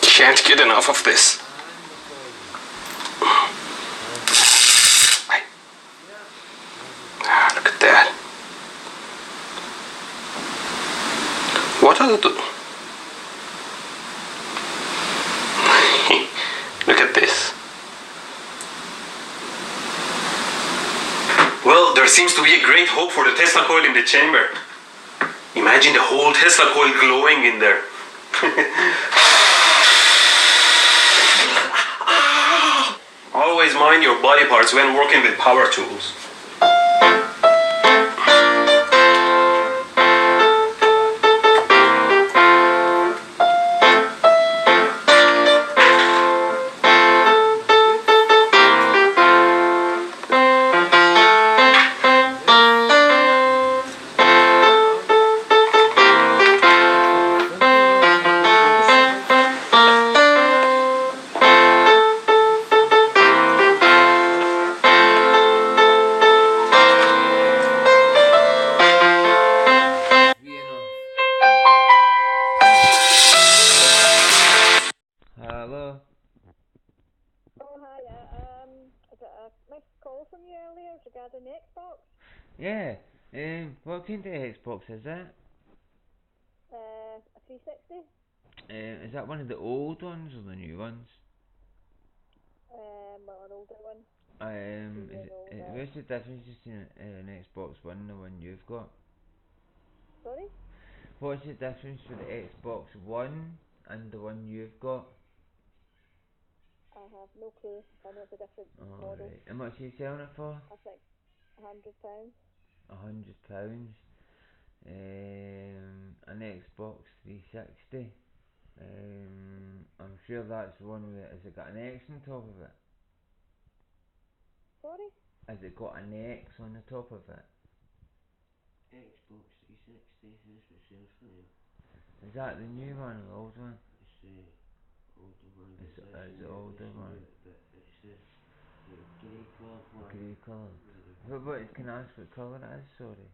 Can't get enough of this. Look at that. What are the... Look at this. Well, there seems to be a great hope for the Tesla coil in the chamber. Imagine the whole Tesla coil glowing in there. Always mind your body parts when working with power tools. Hello. Oh, hiya. I got a missed call from you earlier regarding the Xbox. Yeah. What kind of Xbox is that? A 360. Is that one of the old ones or the new ones? Well, an older one. What's the difference between an Xbox One and the one you've got? Sorry? What's the difference with the Xbox One and the one you've got? I have no clue. I know it's a different model. Alright. How much are you selling it for? I think £100. £100. An Xbox 360. I'm sure that's the one with, has it got an X on top of it? Sorry? Has it got an X on the top of it? Xbox 360, that's what sales for you. Is that the new one or the old one? It's the older one. It's the older one. But it's the grey coloured one. Grey colour. What can I ask what colour it is, sorry?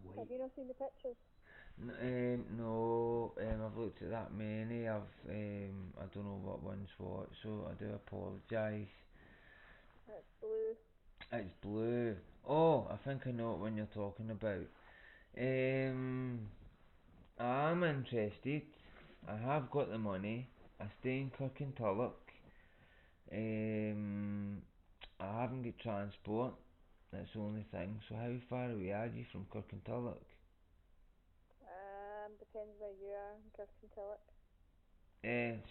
White. Have you not seen the pictures? No, I've looked at that many. I don't know what one's what, so I do apologise. It's blue. It's blue. Oh, I think I know what one you're talking about. I'm interested. I have got the money. I stay in Kirkintilloch. I haven't got transport. That's the only thing. So how far away are you from Kirkintilloch? Depends where you are in Kirkintilloch.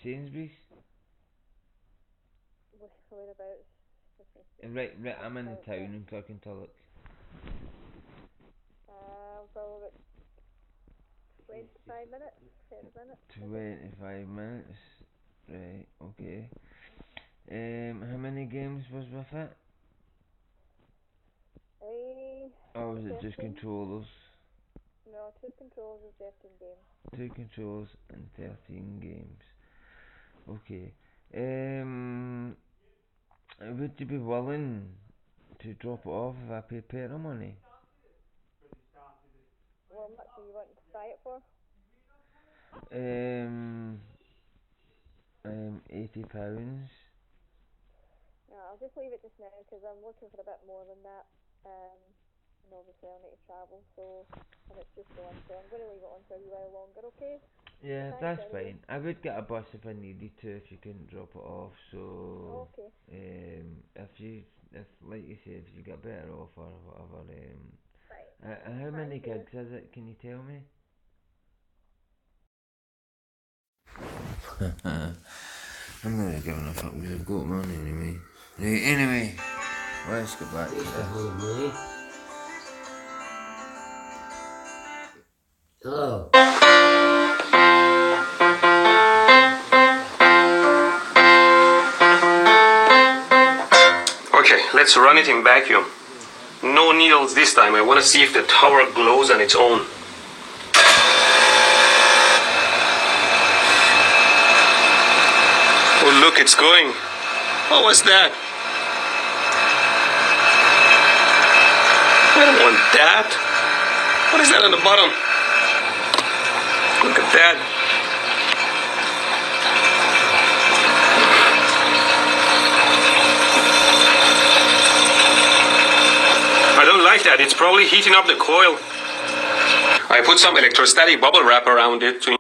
Sainsbury's. Whereabouts? Right, I'm in the town in Kirkintilloch. Probably about 25 minutes, 30 minutes. 25 minutes. Right, okay. How many games was with it? Or was it just 13. controllers? No, 2 controls and 13 games. 2 controllers and 13 games. Okay. Would you be willing to drop it off if I pay petrol money? How much are you wanting to buy it for? £80. No, I'll just leave it just now because I'm looking for a bit more than that. And obviously I'll need to travel, and it's just on, so I'm going to leave it on for a wee while longer, okay? Yeah, Thanks, that's anyway. fine. I would get a bus if I needed to, if you couldn't drop it off. So, Okay. if like you said, if you get better off or whatever. Right. How many Thank you. gigs is it? Can you tell me? I'm not giving a fuck because I've got money anyway. Right, anyway, let's go back to this. Hello. Okay, let's run it in vacuum. No needles this time. I want to see if the tower glows on its own. Oh look, it's going. Oh, what's that? I don't want that. What is that on the bottom? Look at that. that. It's probably heating up the coil. I put some electrostatic bubble wrap around it to...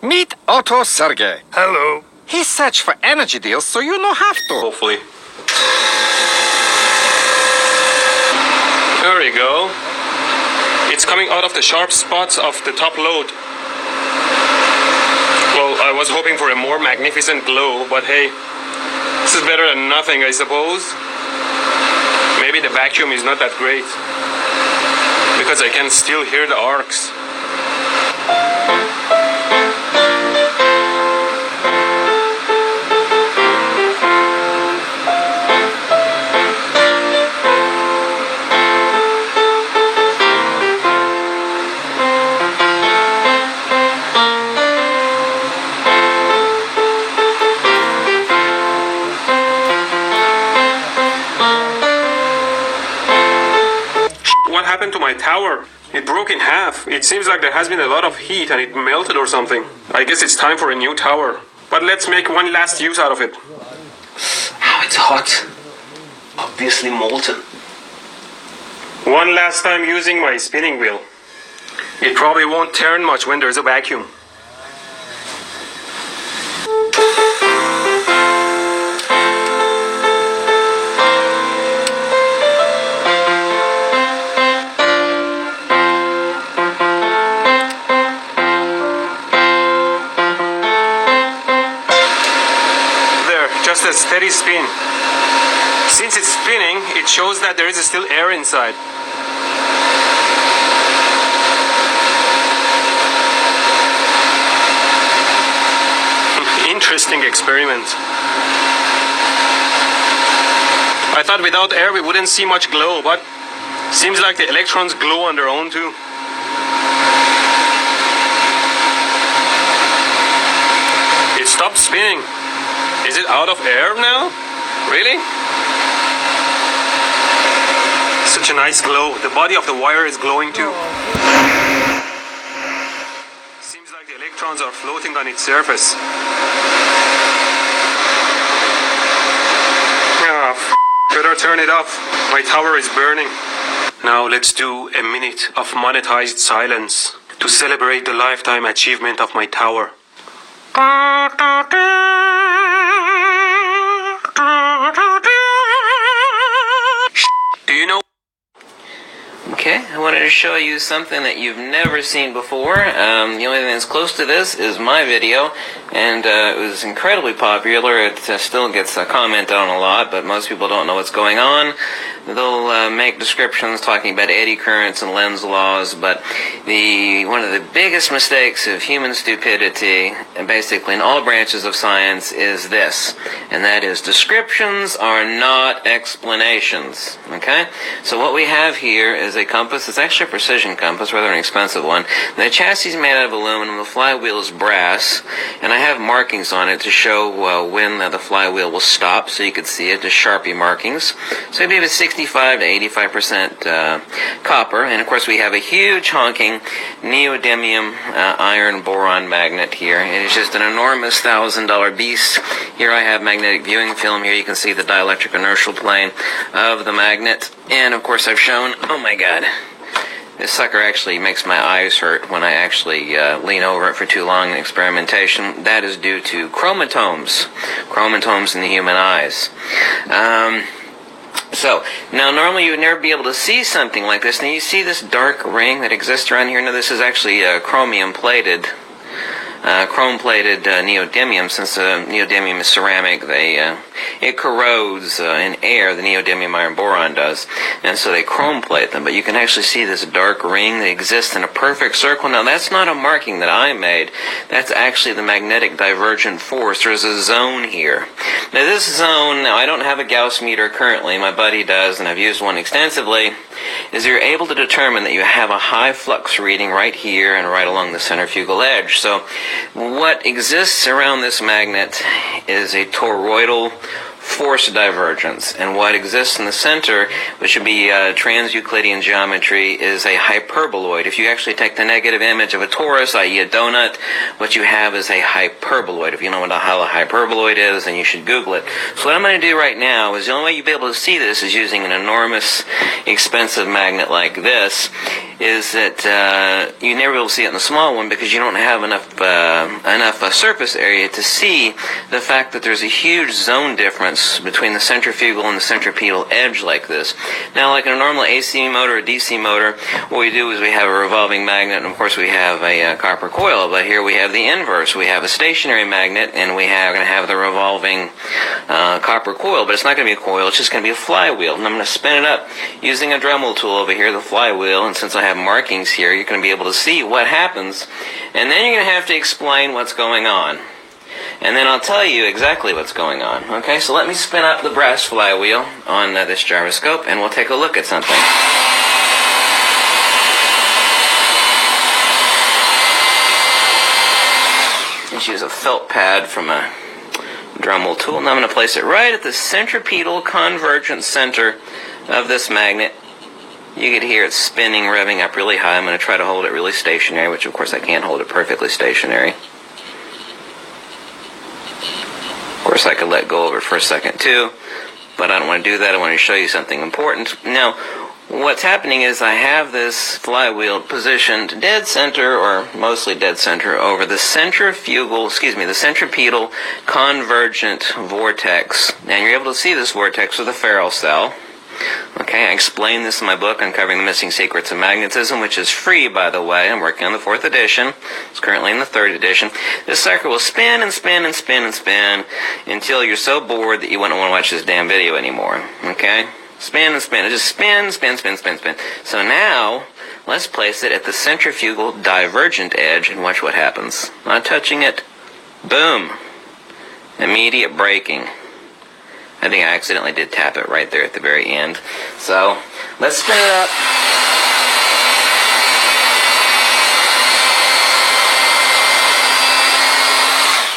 Meet Otto Sergey. Hello. He searched for energy deals, so you no have to. Hopefully. There we go. It's coming out of the sharp spots of the top load. Well, I was hoping for a more magnificent glow, but hey, this is better than nothing, I suppose. Maybe the vacuum is not that great, because I can still hear the arcs. What happened to my tower? It broke in half. It seems like there has been a lot of heat and it melted or something. I guess it's time for a new tower. But let's make one last use out of it. Ow, it's hot. Obviously molten. One last time using my spinning wheel. It probably won't turn much when there's a vacuum. Just a steady spin. Since it's spinning, it shows that there is still air inside. Interesting experiment. I thought without air we wouldn't see much glow, but seems like the electrons glow on their own too. It stopped spinning. Is it out of air now? Really? Such a nice glow. The body of the wire is glowing too. Seems like the electrons are floating on its surface. Better turn it off. My tower is burning. Now let's do a minute of monetized silence to celebrate the lifetime achievement of my tower. Do you know? Okay, I wanted to show you something that you've never seen before. The only thing that's close to this is my video, and it was incredibly popular. It still gets commented on a lot, but most people don't know what's going on. They'll make descriptions talking about eddy currents and Lenz's laws, but one of the biggest mistakes of human stupidity, and basically in all branches of science, is this, and that is descriptions are not explanations. Okay? So what we have here is a compass. It's actually a precision compass, rather an expensive one. The chassis is made out of aluminum, the flywheel is brass, and I have markings on it to show when the flywheel will stop, so you could see it, just Sharpie markings. So maybe it's 65 to 85% copper, and of course we have a huge honking neodymium iron boron magnet here. It is just an enormous $1,000 beast. Here I have magnetic viewing film. Here you can see the dielectric inertial plane of the magnet, and of course I've shown, oh my god, this sucker actually makes my eyes hurt when I actually lean over it for too long in experimentation. That is due to chromatomes in the human eyes. So, now normally you would never be able to see something like this. Now you see this dark ring that exists around here? Now this is actually chromium-plated. Chrome-plated neodymium. Since neodymium is ceramic, it corrodes in air. The neodymium iron boron does, and so they chrome-plate them. But you can actually see this dark ring that exists in a perfect circle. Now that's not a marking that I made. That's actually the magnetic divergent force. There's a zone here. Now this zone, now I don't have a Gauss meter currently. My buddy does, and I've used one extensively. Is you're able to determine that you have a high flux reading right here and right along the centrifugal edge. So what exists around this magnet is a toroidal force divergence. And what exists in the center, which would be trans-Euclidean geometry, is a hyperboloid. If you actually take the negative image of a torus, i.e. a donut, what you have is a hyperboloid. If you know what a hyperboloid is, then you should Google it. So what I'm going to do right now is the only way you'll be able to see this is using an enormous, expensive magnet like this, is that you never be able to see it in the small one because you don't have enough surface area to see the fact that there's a huge zone difference between the centrifugal and the centripetal edge like this. Now, like in a normal AC motor or DC motor, what we do is we have a revolving magnet, and of course we have a copper coil, but here we have the inverse. We have a stationary magnet, and we are going to have the revolving copper coil, but it's not going to be a coil, it's just going to be a flywheel. And I'm going to spin it up using a Dremel tool over here, the flywheel, and since I have markings here, you're going to be able to see what happens, and then you're going to have to explain what's going on. And then I'll tell you exactly what's going on. Okay, so let me spin up the brass flywheel on this gyroscope, and we'll take a look at something. Let's use a felt pad from a Dremel tool, and I'm going to place it right at the centripetal convergence center of this magnet. You can hear it spinning, revving up really high. I'm going to try to hold it really stationary, which of course I can't hold it perfectly stationary. Of course I could let go of it for a second too, but I don't want to do that. I want to show you something important. Now, what's happening is I have this flywheel positioned dead center, or mostly dead center, over the the centripetal convergent vortex. And you're able to see this vortex with a ferrule cell. Okay, I explain this in my book, Uncovering the Missing Secrets of Magnetism, which is free, by the way. I'm working on the 4th edition. It's currently in the 3rd edition. This sucker will spin and spin and spin and spin until you're so bored that you wouldn't want to watch this damn video anymore. Okay? Spin and spin. It just spins, spin, spin, spin, spin. So now, let's place it at the centrifugal divergent edge and watch what happens. Not touching it. Boom. Immediate braking. I think I accidentally did tap it right there at the very end. So, let's spin it up.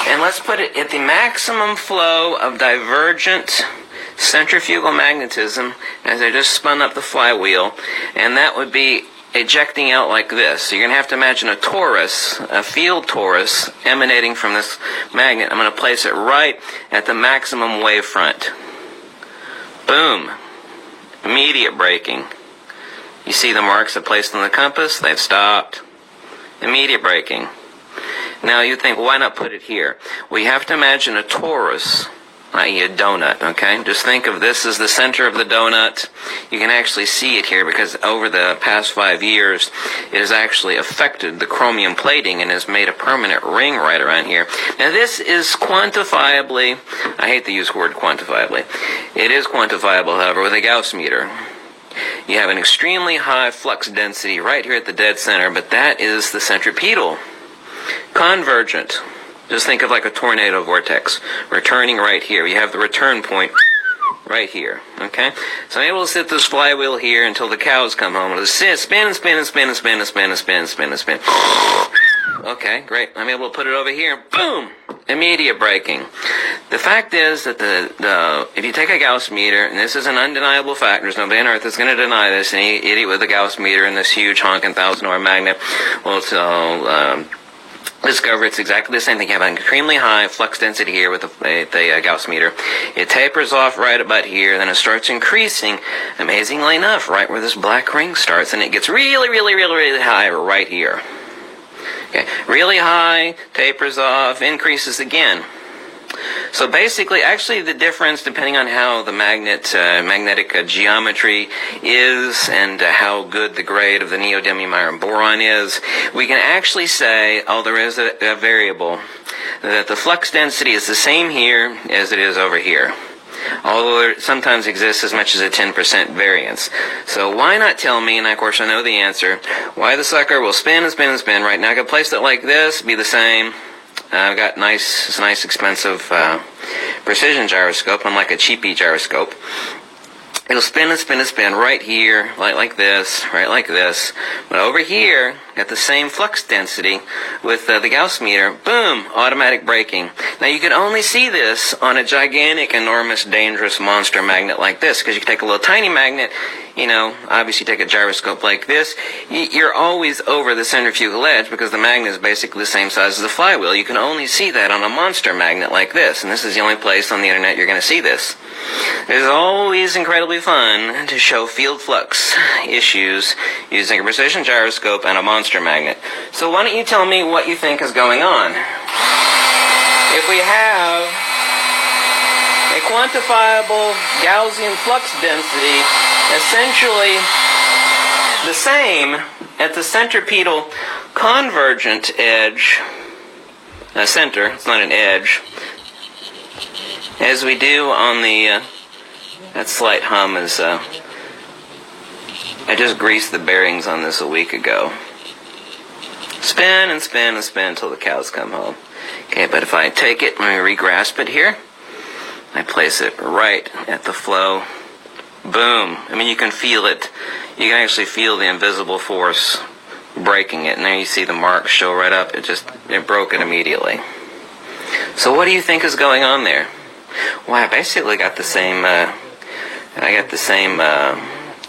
And let's put it at the maximum flow of divergent centrifugal magnetism as I just spun up the flywheel. And that would be ejecting out like this. So you're going to have to imagine a torus, a field torus, emanating from this magnet. I'm going to place it right at the maximum wavefront. Boom. Immediate braking. You see the marks I placed on the compass? They've stopped. Immediate braking. Now you think, well, why not put it here? Well, you have to imagine a torus, i.e. a donut, okay? Just think of this as the center of the donut. You can actually see it here because over the past 5 years, it has actually affected the chromium plating and has made a permanent ring right around here. Now this is quantifiably, I hate to use the word quantifiably, it is quantifiable, however, with a Gauss meter. You have an extremely high flux density right here at the dead center, but that is the centripetal. Convergent. Just think of like a tornado vortex, returning right here. You have the return point right here, okay? So I'm able to sit this flywheel here until the cows come home. It'll spin and spin and spin and spin and spin and spin and spin and spin. Okay, great. I'm able to put it over here. Boom! Immediate braking. The fact is that if you take a Gauss meter, and this is an undeniable fact, there's nobody on earth that's going to deny this, any idiot with a Gauss meter and this huge honking 1,000-hour magnet will discover it's exactly the same thing. You have an extremely high flux density here with the Gauss meter. It tapers off right about here, then it starts increasing, amazingly enough, right where this black ring starts, and it gets really, really, really, really high right here. Okay, really high, tapers off, increases again. So basically, actually the difference, depending on how the magnetic geometry is and how good the grade of the neodymium iron boron is, we can actually say, oh, there is a variable, that the flux density is the same here as it is over here. Although there sometimes exists as much as a 10% variance. So why not tell me, and of course I know the answer, why the sucker will spin and spin and spin. Right now I can place it like this, be the same. I've got nice expensive precision gyroscope, unlike a cheapy gyroscope. it'll spin and spin and spin right here, like this, right like this. But over here, at the same flux density with the Gauss meter, boom, automatic braking. Now you can only see this on a gigantic, enormous, dangerous monster magnet like this, because you can take a little tiny magnet, you know, obviously take a gyroscope like this, you're always over the centrifugal edge because the magnet is basically the same size as the flywheel. You can only see that on a monster magnet like this, and this is the only place on the internet you're going to see this. It's always incredibly fun to show field flux issues using a precision gyroscope and a monster magnet. So why don't you tell me what you think is going on? If we have a quantifiable Gaussian flux density essentially the same at the centripetal convergent edge, center, it's not an edge, as we do on the, that slight hum is, I just greased the bearings on this a week ago. Spin and spin and spin until the cows come home. Okay, but if I take it, let me re-grasp it here. I place it right at the flow. Boom. I mean, you can feel it. You can actually feel the invisible force breaking it. And there you see the marks show right up. It broke it immediately. So what do you think is going on there? Well, I basically got the same,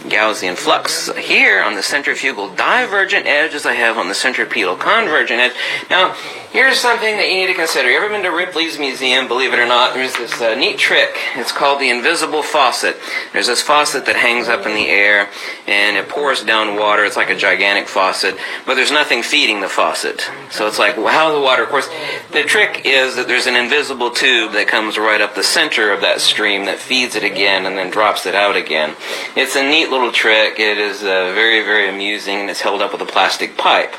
Gaussian flux here on the centrifugal divergent edge as I have on the centripetal convergent edge. Now, here's something that you need to consider. You ever been to Ripley's Museum? Believe it or not, there's this neat trick. It's called the invisible faucet. There's this faucet that hangs up in the air, and it pours down water. It's like a gigantic faucet, but there's nothing feeding the faucet. So it's like, well, how the water, of course, the trick is that there's an invisible tube that comes right up the center of that stream that feeds it again and then drops it out again. It's a neat little trick. It is very, very amusing, and it's held up with a plastic pipe.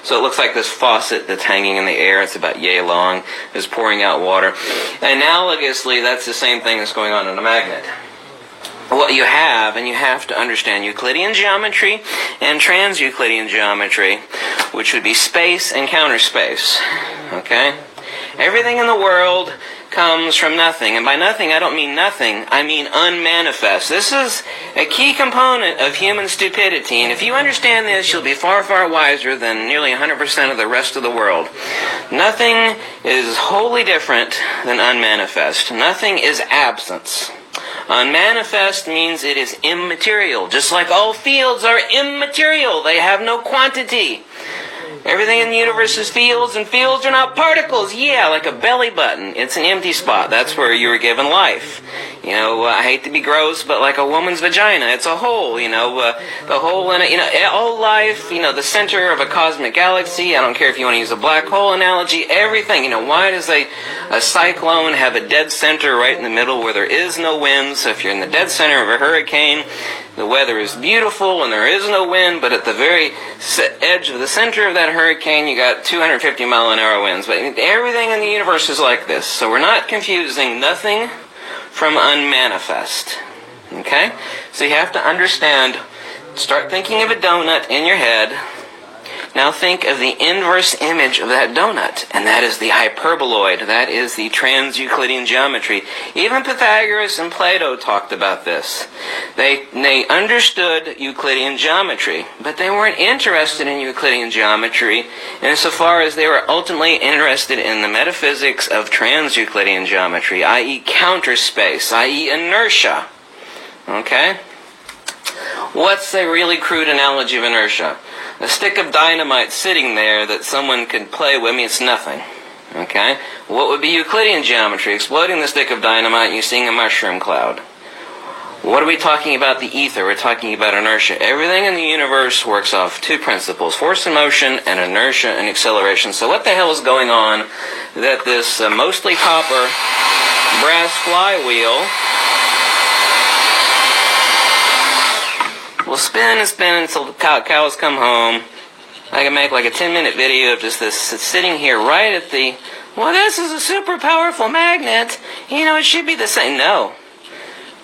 So it looks like this faucet that's hanging in the air, it's about yay long, is pouring out water. Analogously, that's the same thing that's going on in a magnet. What you have, and you have to understand Euclidean geometry and trans-Euclidean geometry, which would be space and counter space. Okay? Everything in the world comes from nothing. And by nothing, I don't mean nothing. I mean unmanifest. This is a key component of human stupidity. And if you understand this, you'll be far, far wiser than nearly 100% of the rest of the world. Nothing is wholly different than unmanifest. Nothing is absence. Unmanifest means it is immaterial. Just like all fields are immaterial. They have no quantity. Everything in the universe is fields, and fields are not particles. Yeah, like a belly button. It's an empty spot. That's where you were given life. You know, I hate to be gross, but like a woman's vagina, it's a hole, you know, the hole in it, you know, all life, you know, the center of a cosmic galaxy. I don't care if you want to use a black hole analogy, everything. You know, why does a cyclone have a dead center right in the middle where there is no wind? So if you're in the dead center of a hurricane, the weather is beautiful and there is no wind, but at the very edge of the center of that hurricane, you got 250 mile an hour winds. But everything in the universe is like this. So we're not confusing nothing from unmanifest. Okay? So you have to understand, start thinking of a donut in your head. Now think of the inverse image of that donut, and that is the hyperboloid. That is the trans-Euclidean geometry. Even Pythagoras and Plato talked about this. They understood Euclidean geometry, but they weren't interested in Euclidean geometry insofar as they were ultimately interested in the metaphysics of trans-Euclidean geometry, i.e. counter space, i.e. inertia. Okay? What's a really crude analogy of inertia? A stick of dynamite sitting there that someone could play with. I mean, it's nothing. Okay? What would be Euclidean geometry? Exploding the stick of dynamite and you seeing a mushroom cloud. What are we talking about? The ether. We're talking about inertia. Everything in the universe works off two principles: force and motion, and inertia and acceleration. So what the hell is going on that this mostly copper brass flywheel will spin and spin until the cows come home? I can make like a 10-minute video of just this sitting here right at the, well, this is a super powerful magnet. You know, it should be the same. No.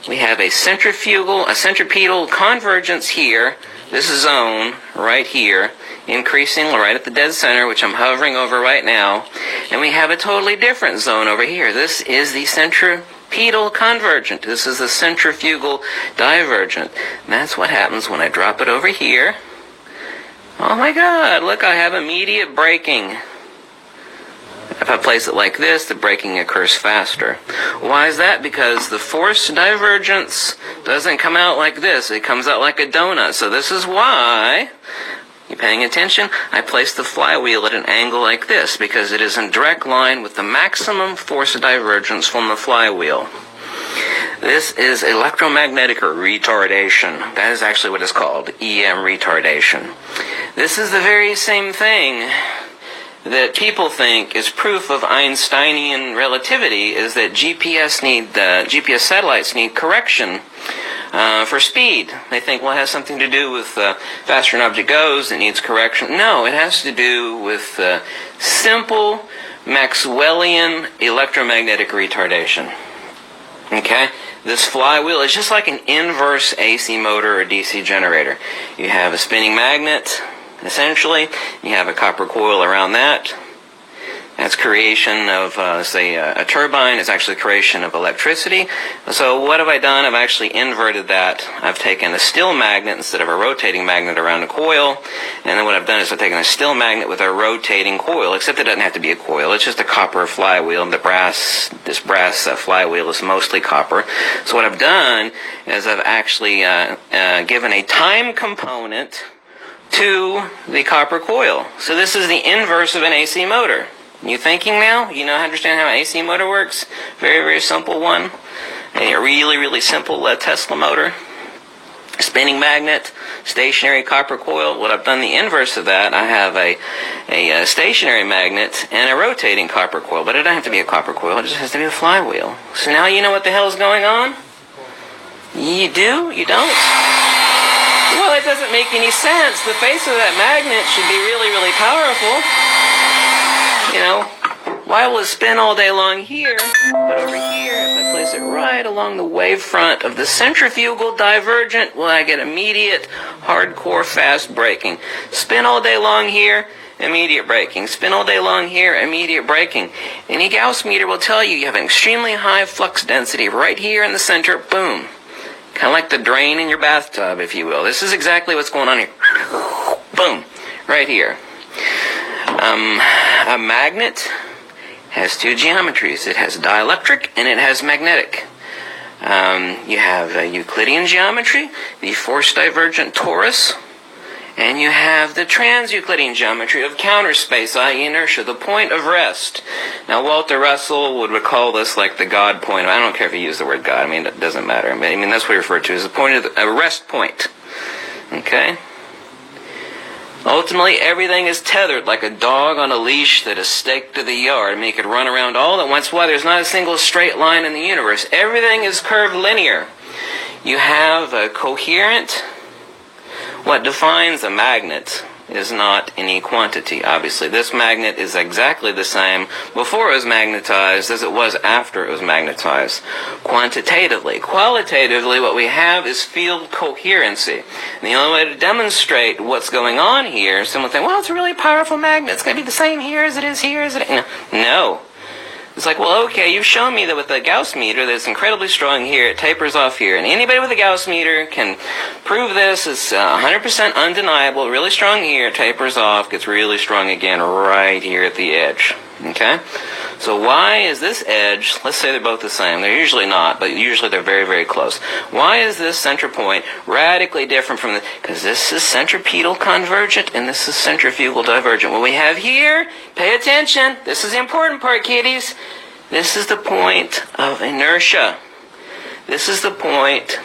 We have a centripetal convergence here. This zone right here, increasing right at the dead center, which I'm hovering over right now. And we have a totally different zone over here. This is the pedal convergent. This is the centrifugal divergent. And that's what happens when I drop it over here. Oh my God, look, I have immediate braking. If I place it like this, the braking occurs faster. Why is that? Because the force divergence doesn't come out like this. It comes out like a donut. So this is why, you paying attention? I place the flywheel at an angle like this because it is in direct line with the maximum force divergence from the flywheel. This is electromagnetic retardation. That is actually what it's called, EM retardation. This is the very same thing that people think is proof of Einsteinian relativity, is that GPS satellites need correction for speed. They think, well, it has something to do with faster an object goes, it needs correction. No, it has to do with simple Maxwellian electromagnetic retardation. Okay? This flywheel is just like an inverse AC motor or DC generator. You have a spinning magnet, essentially. You have a copper coil around that. That's creation of, say, a turbine is actually creation of electricity. So what have I done? I've actually inverted that. I've taken a still magnet instead of a rotating magnet around a coil. And then what I've done is I've taken a still magnet with a rotating coil, except it doesn't have to be a coil. It's just a copper flywheel. And this brass flywheel is mostly copper. So what I've done is I've actually given a time component to the copper coil. So this is the inverse of an AC motor. You thinking now? You know, understand how an AC motor works? Very, very simple one. A really, really simple Tesla motor. Spinning magnet, stationary copper coil. What I've done the inverse of that, I have a stationary magnet and a rotating copper coil. But it doesn't have to be a copper coil, it just has to be a flywheel. So now you know what the hell is going on? You do? You don't? Well, it doesn't make any sense. The face of that magnet should be really, really powerful. You know, why will it spin all day long here, but over here, if I place it right along the wavefront of the centrifugal divergent, well, I get immediate, hardcore, fast braking. Spin all day long here, immediate braking. Spin all day long here, immediate braking. Any Gauss meter will tell you have an extremely high flux density right here in the center, boom. Kind of like the drain in your bathtub, if you will. This is exactly what's going on here. Boom, right here. A magnet has two geometries. It has dielectric and it has magnetic. You have a Euclidean geometry, the force divergent torus, and you have the trans-Euclidean geometry of counter space, i.e. inertia, the point of rest. Now, Walter Russell would call this like the God point. I don't care if you use the word God. I mean, it doesn't matter. I mean, that's what he referred to as the point of a rest point. Okay? Ultimately, everything is tethered like a dog on a leash that is staked to the yard. I mean, you could run around all at once. Why? There's not a single straight line in the universe. Everything is curved linear. You have a coherent. What defines a magnet is not any quantity, obviously. This magnet is exactly the same before it was magnetized as it was after it was magnetized. Quantitatively. Qualitatively, what we have is field coherency. And the only way to demonstrate what's going on here, someone think, well, it's a really powerful magnet. It's going to be the same here as it is here as it is. No. It's like, well, okay, you've shown me that with a Gauss meter that's incredibly strong here, it tapers off here. And anybody with a Gauss meter can prove this. It's 100% undeniable, really strong here, tapers off, gets really strong again right here at the edge. Okay? So why is this edge, let's say they're both the same. They're usually not, but usually they're very, very close. Why is this center point radically different from the, because this is centripetal convergent and this is centrifugal divergent. What we have here, pay attention, this is the important part, kiddies. This is the point of inertia. This is the point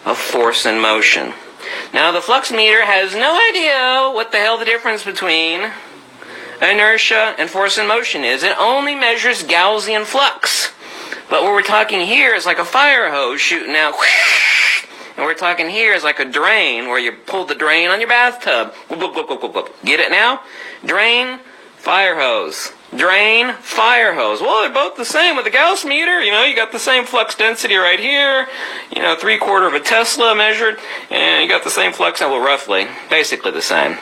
of force and motion. Now the flux meter has no idea what the hell the difference between inertia and force and motion is. It only measures Gaussian flux. But what we're talking here is like a fire hose shooting out. And we're talking here is like a drain where you pull the drain on your bathtub. Get it now? Drain, fire hose. Drain, fire hose. Well, they're both the same with the Gauss meter. You know, you got the same flux density right here. You know, 3/4 of a Tesla measured. And you got the same flux, well, roughly. Basically the same.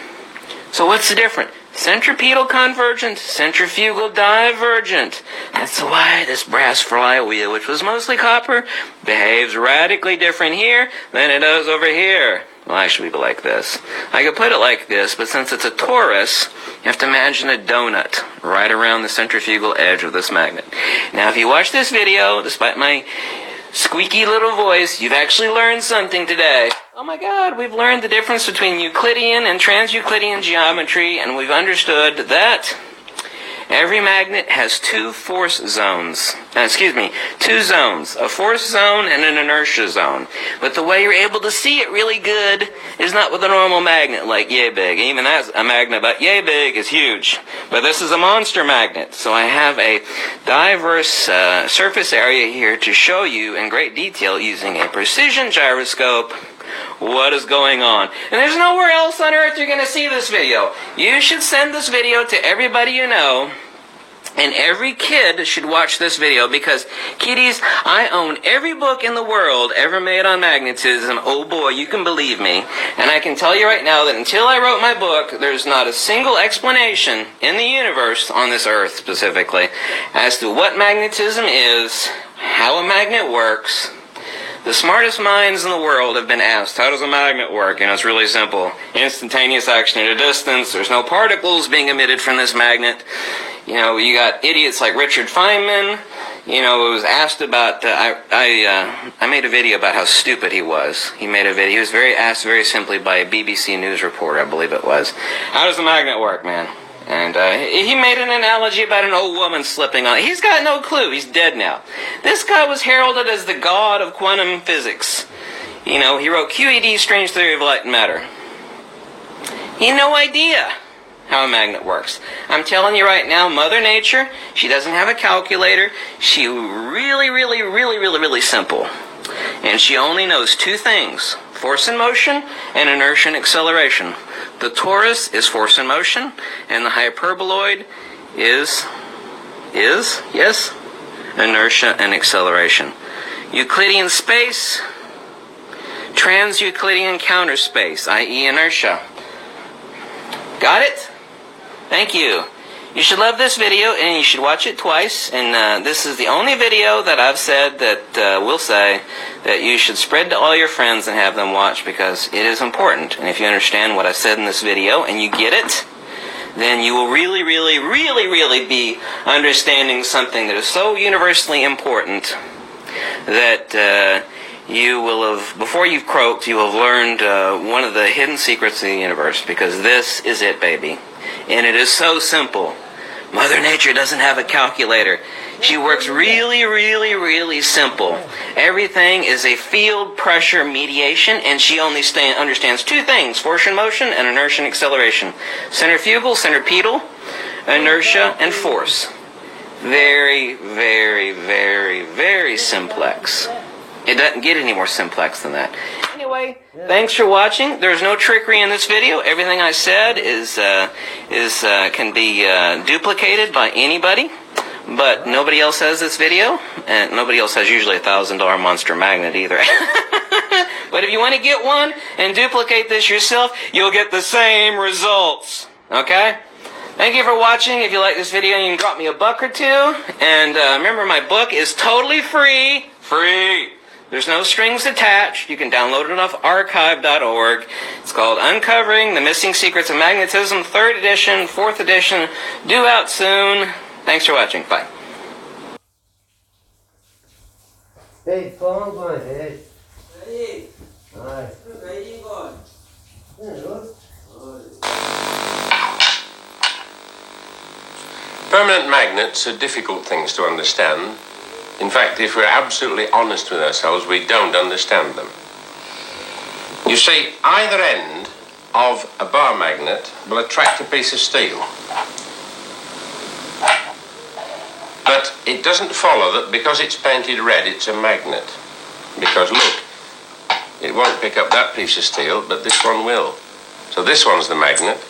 So what's the difference? Centripetal convergent, centrifugal divergent. That's why this brass flywheel, which was mostly copper, behaves radically different here than it does over here. Well, actually, it'd be like this. I could put it like this, but since it's a torus, you have to imagine a donut right around the centrifugal edge of this magnet. Now, if you watch this video, despite my squeaky little voice, you've actually learned something today. Oh my God, we've learned the difference between Euclidean and trans-Euclidean geometry, and we've understood that every magnet has two zones, a force zone and an inertia zone. But the way you're able to see it really good is not with a normal magnet like yay big. Even that's a magnet about yay big is huge. But this is a monster magnet. So I have a diverse surface area here to show you in great detail using a precision gyroscope what is going on. And there's nowhere else on earth you're going to see this video. You should send this video to everybody you know. And every kid should watch this video because, kiddies, I own every book in the world ever made on magnetism. Oh boy, you can believe me. And I can tell you right now that until I wrote my book, there's not a single explanation in the universe, on this earth specifically, as to what magnetism is, how a magnet works. The smartest minds in the world have been asked, how does a magnet work? You know, it's really simple. Instantaneous action at a distance. There's no particles being emitted from this magnet. You know, you got idiots like Richard Feynman. You know, it was asked about, I made a video about how stupid he was. He was asked very simply by a BBC News reporter, I believe it was. How does the magnet work, man? And he made an analogy about an old woman slipping on. He's got no clue. He's dead now. This guy was heralded as the god of quantum physics. You know, he wrote QED, Strange Theory of Light and Matter. He had no idea how a magnet works. I'm telling you right now, Mother Nature, she doesn't have a calculator. She really simple. And she only knows two things: force and motion and inertia and acceleration. The torus is force and motion, and the hyperboloid is inertia and acceleration. Euclidean space, trans-Euclidean counter space, i.e. inertia. Got it? Thank you. You should love this video, and you should watch it twice. And this is the only video that I've said that will say that you should spread to all your friends and have them watch, because it is important. And if you understand what I said in this video and you get it, then you will really be understanding something that is so universally important that you will have, before you've croaked, you will have learned one of the hidden secrets of the universe, because this is it, baby. And it is so simple. Mother Nature doesn't have a calculator. She works really simple. Everything is a field pressure mediation, and she only understands two things: force and motion and inertia and acceleration. Centrifugal, centripetal, inertia, and force. Very simplex. It doesn't get any more simplex than that. Anyway, thanks for watching. There's no trickery in this video. Everything I said can be duplicated by anybody, but nobody else has this video, and nobody else has usually $1,000 monster magnet either. But if you want to get one and duplicate this yourself, you'll get the same results. Okay? Thank you for watching. If you like this video, you can drop me $1 or $2. And remember, my book is totally free. There's no strings attached. You can download it off archive.org. It's called Uncovering the Missing Secrets of Magnetism, 3rd edition, 4th edition, due out soon. Thanks for watching. Bye. Hey, phone going, Ed. Ready? Aye. Ready, God. Permanent magnets are difficult things to understand. In fact, if we're absolutely honest with ourselves, we don't understand them. You see, either end of a bar magnet will attract a piece of steel. But it doesn't follow that because it's painted red, it's a magnet. Because look, it won't pick up that piece of steel, but this one will. So this one's the magnet.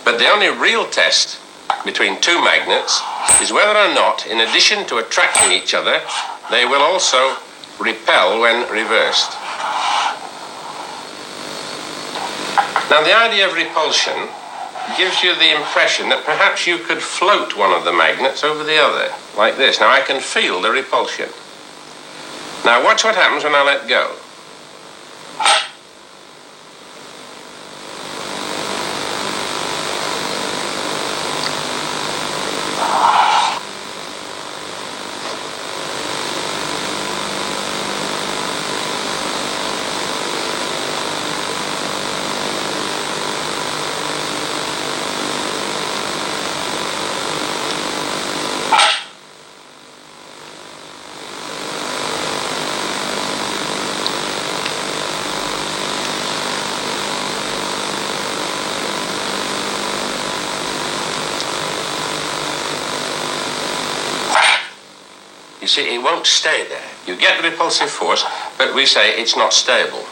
But the only real test between two magnets is whether or not, in addition to attracting each other, they will also repel when reversed. Now, the idea of repulsion gives you the impression that perhaps you could float one of the magnets over the other, like this. Now I can feel the repulsion. Now watch what happens when I let go. You see, it won't stay there. You get the repulsive force, but we say it's not stable.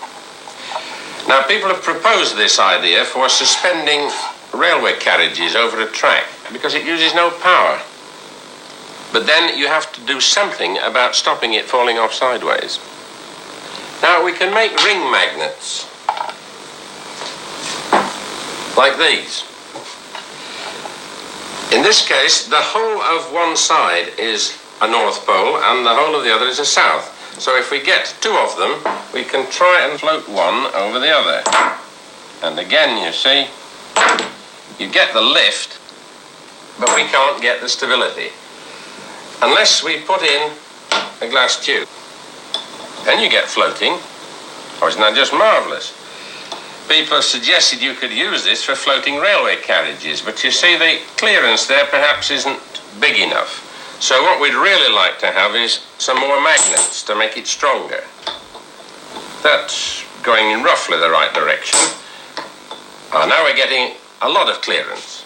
Now, people have proposed this idea for suspending railway carriages over a track because it uses no power. But then you have to do something about stopping it falling off sideways. Now, we can make ring magnets like these. In this case, the whole of one side is a north pole and the whole of the other is a south. So if we get two of them, we can try and float one over the other. And again, you see, you get the lift, but we can't get the stability unless we put in a glass tube. Then you get floating. Oh, isn't that just marvellous? People have suggested you could use this for floating railway carriages, but you see the clearance there perhaps isn't big enough. So what we'd really like to have is some more magnets to make it stronger. That's going in roughly the right direction. Now we're getting a lot of clearance.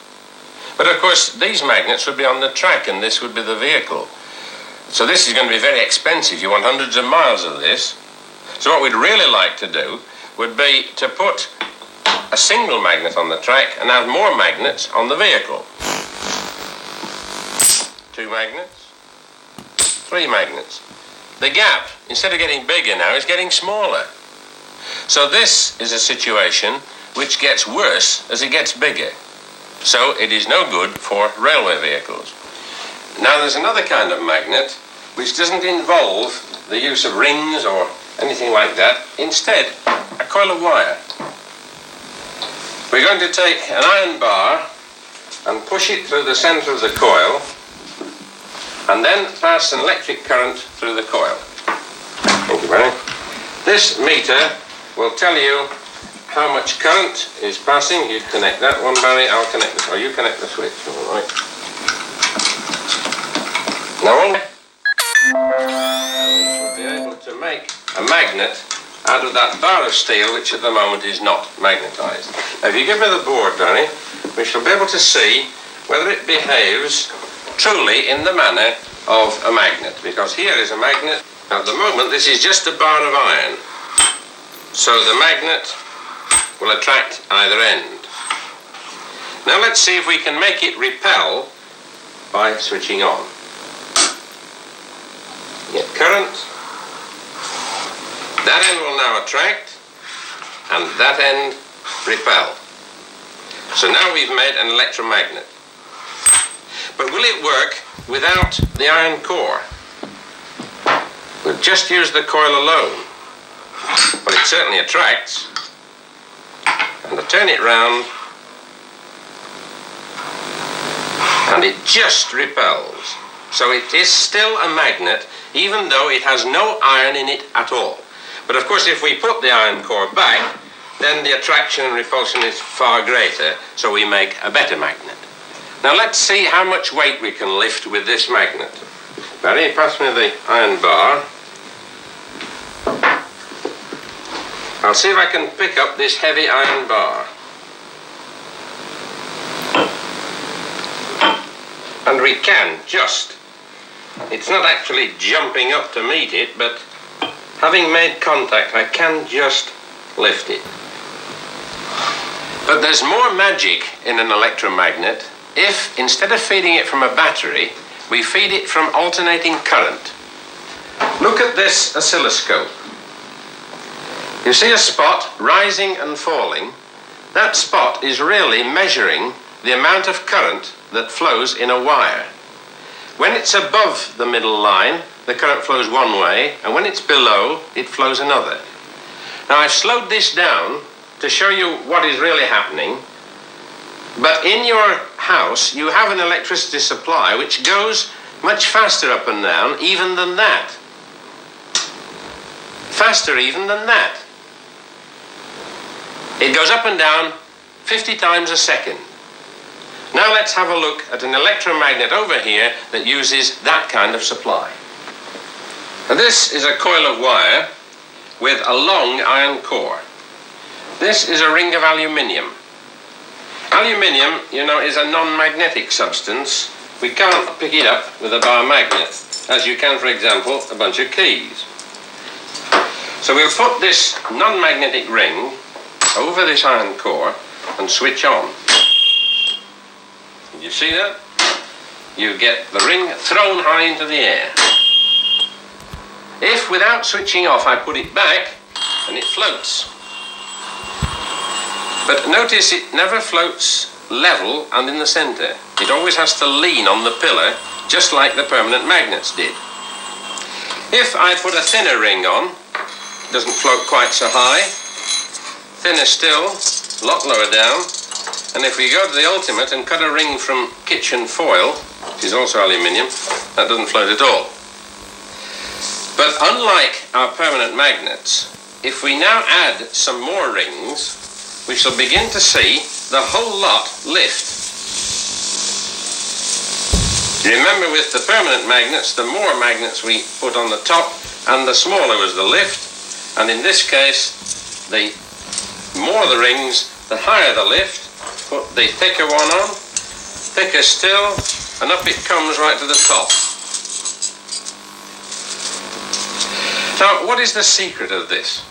But of course these magnets would be on the track and this would be the vehicle. So this is going to be very expensive. You want hundreds of miles of this. So what we'd really like to do would be to put a single magnet on the track and have more magnets on the vehicle. 2 magnets, 3 magnets. The gap, instead of getting bigger now, is getting smaller. So this is a situation which gets worse as it gets bigger. So it is no good for railway vehicles. Now there's another kind of magnet which doesn't involve the use of rings or anything like that. Instead, a coil of wire. We're going to take an iron bar and push it through the centre of the coil and then pass an electric current through the coil. Thank you, Barry. This meter will tell you how much current is passing. You connect that one, Barry, I'll connect this, or you connect the switch, all right. Now we should be able to make a magnet out of that bar of steel which at the moment is not magnetised. Now if you give me the board, Barry, we shall be able to see whether it behaves truly in the manner of a magnet, because here is a magnet. At the moment this is just a bar of iron, so the magnet will attract either end. Now let's see if we can make it repel by switching on. Get current. That end will now attract and that end repel. So now we've made an electromagnet. But will it work without the iron core? We'll just use the coil alone. Well, it certainly attracts. And I turn it round and it just repels. So it is still a magnet even though it has no iron in it at all. But of course if we put the iron core back, then the attraction and repulsion is far greater, so we make a better magnet. Now let's see how much weight we can lift with this magnet. Barry, pass me the iron bar. I'll see if I can pick up this heavy iron bar. And we can, just. It's not actually jumping up to meet it, but having made contact, I can just lift it. But there's more magic in an electromagnet if, instead of feeding it from a battery, we feed it from alternating current. Look at this oscilloscope. You see a spot rising and falling. That spot is really measuring the amount of current that flows in a wire. When it's above the middle line, the current flows one way, and when it's below, it flows another. Now, I've slowed this down to show you what is really happening, but in your house, you have an electricity supply which goes much faster up and down, even than that. Faster even than that. It goes up and down 50 times a second. Now let's have a look at an electromagnet over here that uses that kind of supply. Now this is a coil of wire with a long iron core. This is a ring of aluminium. Aluminium, you know, is a non-magnetic substance. We can't pick it up with a bar magnet, as you can, for example, a bunch of keys. So we'll put this non-magnetic ring over this iron core and switch on. You see that? You get the ring thrown high into the air. If, without switching off, I put it back, then it floats. But notice it never floats level and in the center. It always has to lean on the pillar, just like the permanent magnets did. If I put a thinner ring on, it doesn't float quite so high. Thinner still, a lot lower down. And if we go to the ultimate and cut a ring from kitchen foil, which is also aluminium, that doesn't float at all. But unlike our permanent magnets, if we now add some more rings, we shall begin to see the whole lot lift. Remember, with the permanent magnets, the more magnets we put on the top and the smaller was the lift, and in this case, the more the rings, the higher the lift. Put the thicker one on, thicker still, and up it comes right to the top. Now, what is the secret of this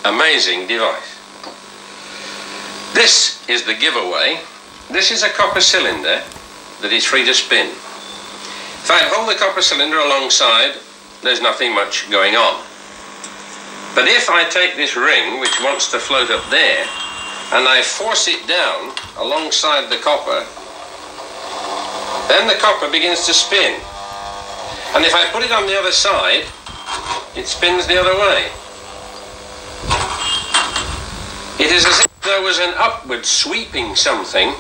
amazing device? This is the giveaway. This is a copper cylinder that is free to spin. If I hold the copper cylinder alongside, there's nothing much going on. But if I take this ring, which wants to float up there, and I force it down alongside the copper, then the copper begins to spin. And if I put it on the other side, it spins the other way. It is as if there was an upward sweeping something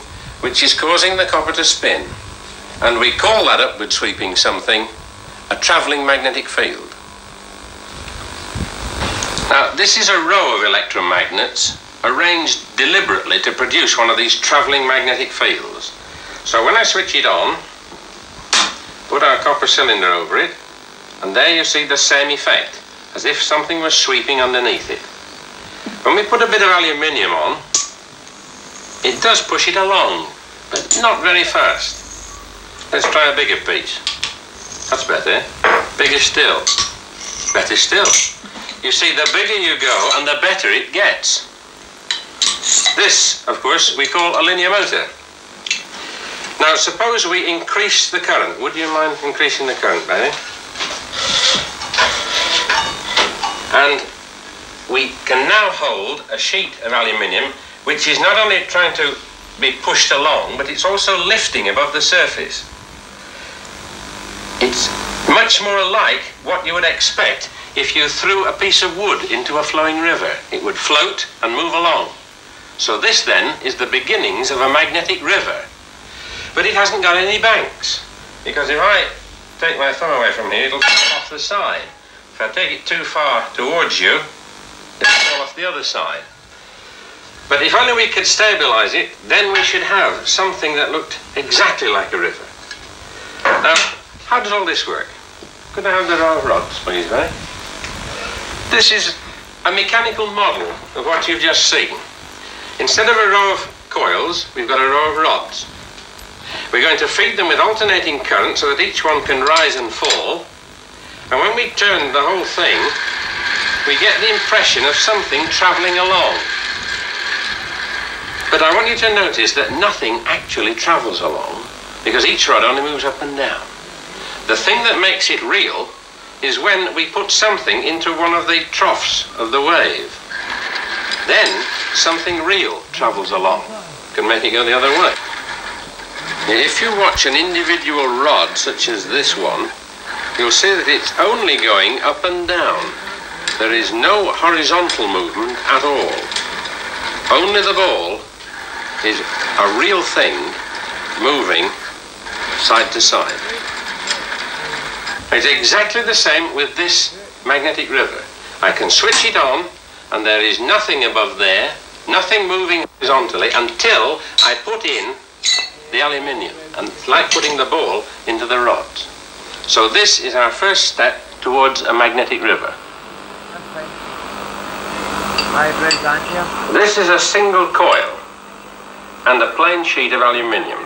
which is causing the copper to spin. And we call that upward sweeping something a travelling magnetic field. Now, this is a row of electromagnets arranged deliberately to produce one of these travelling magnetic fields. So when I switch it on, put our copper cylinder over it, and there you see the same effect, as if something was sweeping underneath it. When we put a bit of aluminium on, it does push it along, but not very fast. Let's try a bigger piece. That's better. Bigger still. Better still. You see, the bigger you go, and the better it gets. This, of course, we call a linear motor. Now, suppose we increase the current. Would you mind increasing the current, Barry? And we can now hold a sheet of aluminium, which is not only trying to be pushed along, but it's also lifting above the surface. It's much more like what you would expect if you threw a piece of wood into a flowing river. It would float and move along. So this then is the beginnings of a magnetic river. But it hasn't got any banks, because if I take my thumb away from here, it'll fall off the side. If I take it too far towards you, it'll fall off the other side. But if only we could stabilize it, then we should have something that looked exactly like a river. Now, how does all this work? Could I have the row of rods, please, Barry? This is a mechanical model of what you've just seen. Instead of a row of coils, we've got a row of rods. We're going to feed them with alternating current so that each one can rise and fall. And when we turn the whole thing, we get the impression of something travelling along. But I want you to notice that nothing actually travels along, because each rod only moves up and down. The thing that makes it real is when we put something into one of the troughs of the wave. Then something real travels along, can make it go the other way. If you watch an individual rod such as this one, you'll see that it's only going up and down. There is no horizontal movement at all. Only the ball is a real thing moving side to side. It's exactly the same with this magnetic river. I can switch it on and there is nothing above there, nothing moving horizontally until I put in the aluminium, and it's like putting the ball into the rods. So this is our first step towards a magnetic river. This is a single coil and a plain sheet of aluminium.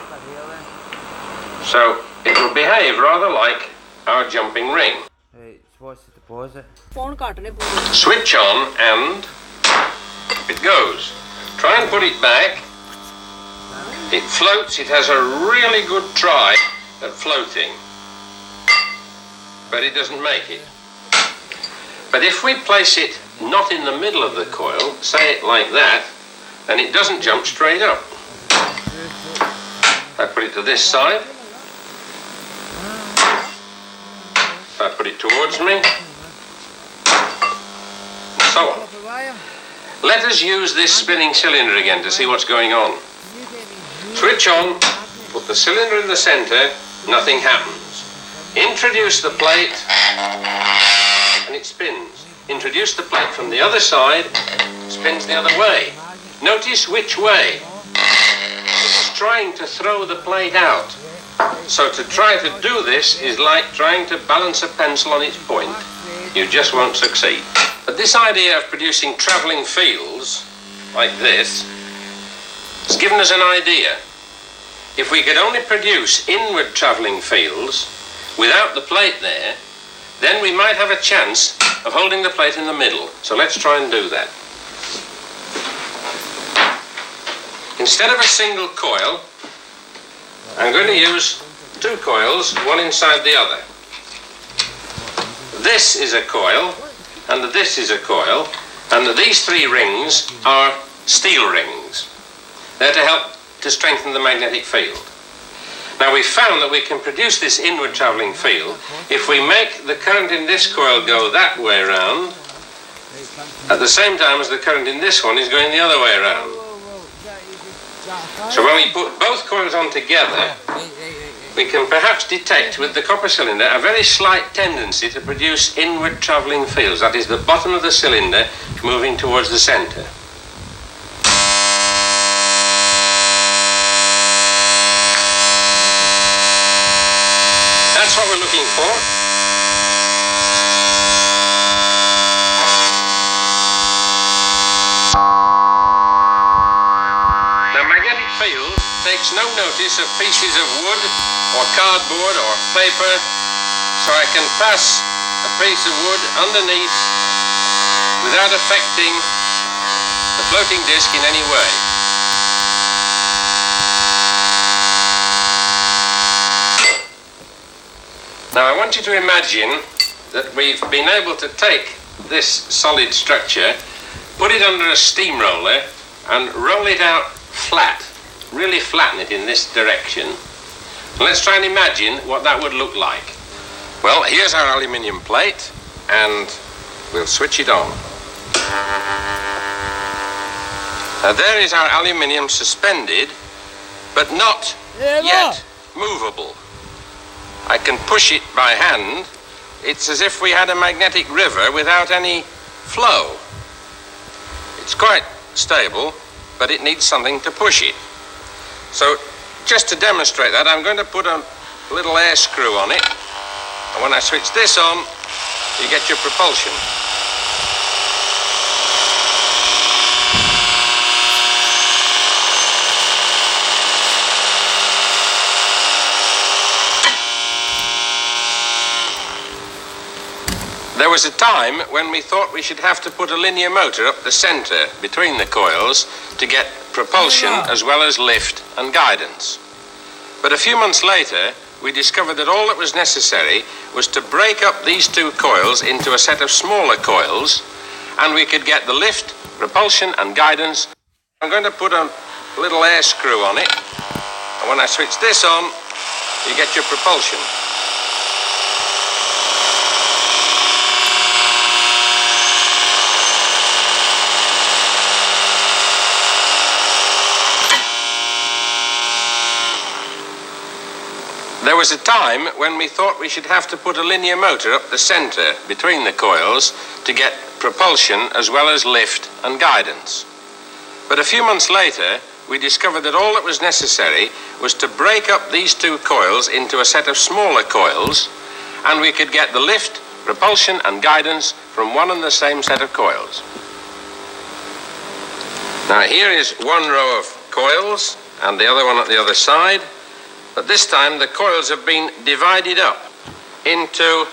So it will behave rather like our jumping ring. Right, so what's the deposit? Switch on and it goes. Try and put it back. It floats. It has a really good try at floating, but it doesn't make it. But if we place it not in the middle of the coil, say it like that, then it doesn't jump straight up. I put it to this side. I put it towards me, and so on. Let us use this spinning cylinder again to see what's going on. Switch on, put the cylinder in the center, nothing happens. Introduce the plate, and it spins. Introduce the plate from the other side, spins the other way. Notice which way. It's trying to throw the plate out. So to try to do this is like trying to balance a pencil on its point. You just won't succeed. But this idea of producing travelling fields, like this, has given us an idea. If we could only produce inward travelling fields without the plate there, then we might have a chance of holding the plate in the middle. So let's try and do that. Instead of a single coil, I'm going to use two coils, one inside the other. This is a coil, and this is a coil, and these three rings are steel rings. They're to help to strengthen the magnetic field. Now we've found that we can produce this inward travelling field if we make the current in this coil go that way around at the same time as the current in this one is going the other way around. So when we put both coils on together, we can perhaps detect with the copper cylinder a very slight tendency to produce inward travelling fields. That is the bottom of the cylinder moving towards the centre. That's what we're looking for. The magnetic field takes no notice of pieces of wood or cardboard or paper, so I can pass a piece of wood underneath without affecting the floating disc in any way. Now I want you to imagine that we've been able to take this solid structure, put it under a steamroller and roll it out flat, really flatten it in this direction. And let's try and imagine what that would look like. Well, here's our aluminium plate and we'll switch it on. Now there is our aluminium suspended, but not yet movable. I can push it by hand. It's as if we had a magnetic river without any flow. It's quite stable, but it needs something to push it. So just to demonstrate that, I'm going to put a little air screw on it. And when I switch this on, you get your propulsion. There was a time when we thought we should have to put a linear motor up the center between the coils to get propulsion as well as lift and guidance. But a few months later, we discovered that all that was necessary was to break up these two coils into a set of smaller coils, and we could get the lift, propulsion and guidance. I'm going to put a little air screw on it. And when I switch this on, you get your propulsion. There was a time when we thought we should have to put a linear motor up the center between the coils to get propulsion as well as lift and guidance. But a few months later, we discovered that all that was necessary was to break up these two coils into a set of smaller coils, and we could get the lift, propulsion and guidance from one and the same set of coils. Now here is one row of coils and the other one at the other side. But this time the coils have been divided up into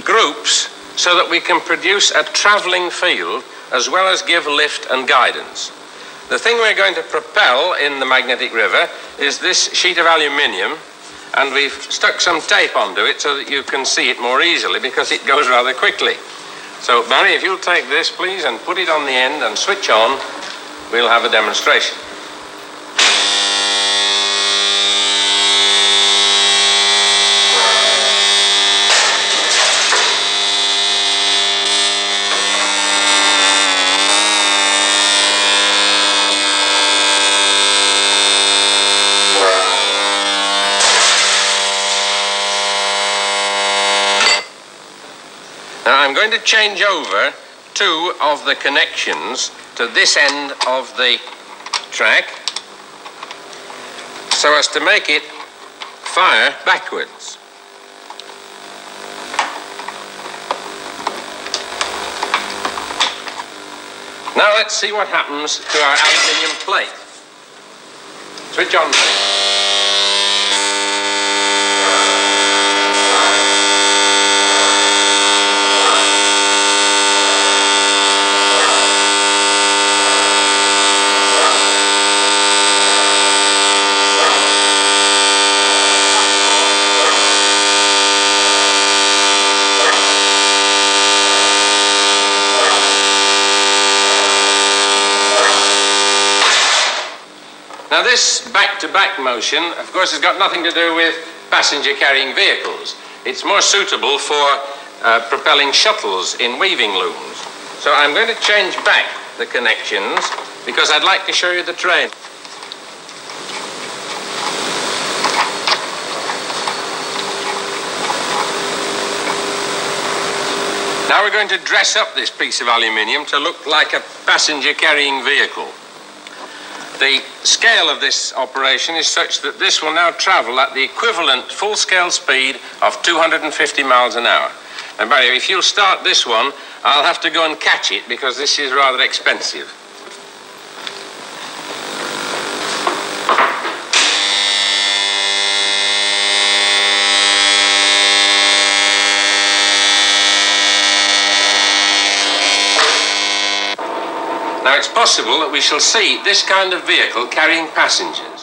groups so that we can produce a travelling field as well as give lift and guidance. The thing we're going to propel in the magnetic river is this sheet of aluminium, and we've stuck some tape onto it so that you can see it more easily because it goes rather quickly. So Barry, if you'll take this please and put it on the end and switch on, we'll have a demonstration. Now I'm going to change over two of the connections to this end of the track so as to make it fire backwards. Now let's see what happens to our aluminium plate. Switch on please. Now this back-to-back motion, of course, has got nothing to do with passenger-carrying vehicles. It's more suitable for propelling shuttles in weaving looms. So I'm going to change back the connections because I'd like to show you the train. Now we're going to dress up this piece of aluminium to look like a passenger-carrying vehicle. The scale of this operation is such that this will now travel at the equivalent full-scale speed of 250 miles an hour. And Barry, if you'll start this one, I'll have to go and catch it because this is rather expensive. Now it's possible that we shall see this kind of vehicle carrying passengers.